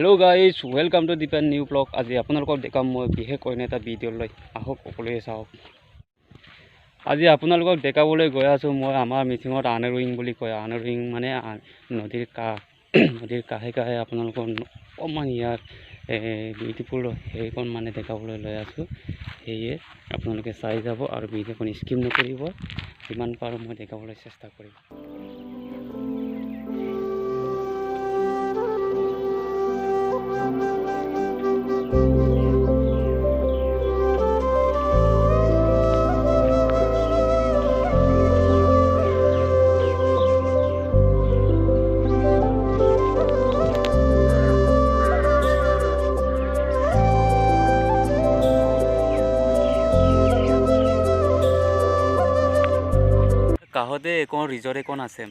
Hello guys welcome to Dipen new blog. आज आपलोक देखाम मैं विशेष एट भिडिओ आहक सकते चाওক। आज आपलोक देखाबले गई आसो मैं आमार मिसिंगत आनेरुइंग कय आनेरुइंग माने नदीर काहे काहे आपलोक अकमान यार ब्यूटीफुल हेकन माने देखाबले लै आसो। सेये आपलोके चाई जाब और भिडिओ स्किप नकरिब, जिमान पारो मैं देखाबले चेष्टा करिम। काहते एकोन रिजर्ट एकोन आछे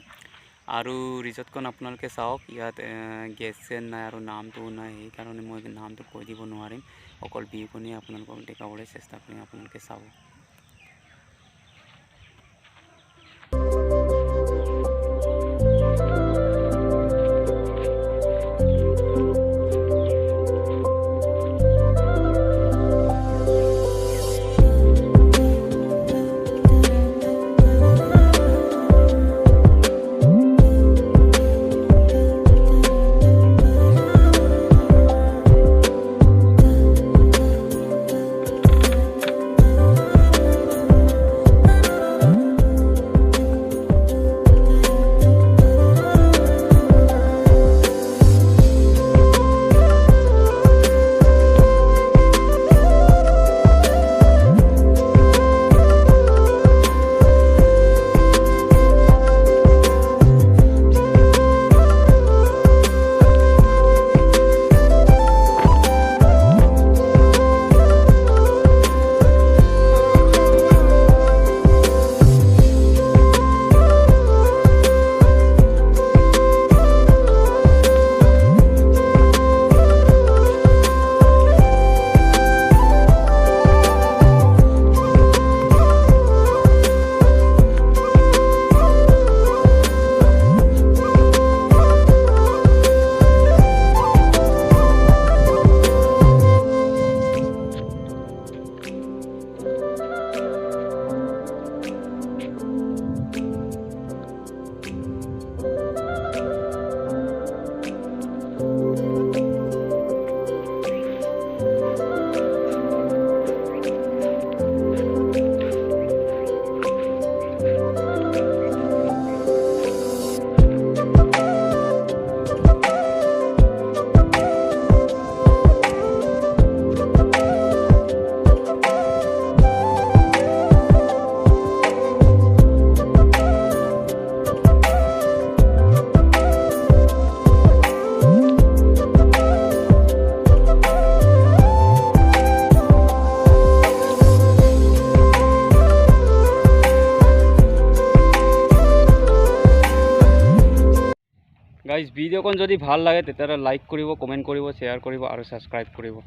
और रिजर्टखन आपनालोके चाওক। इयात गेसे ना और नाम तो ना ये कारण मैं नाम तो कै दिब नोवारिम। अकल भिउखनि आपनालोকক देखाबले चेष्टा करिम, आपनालोके चाब। गाइज भिडिओ जो भल लगे लाइक करिब, कमेन्ट करिब, शेयर करिब और सब्सक्राइब करिब।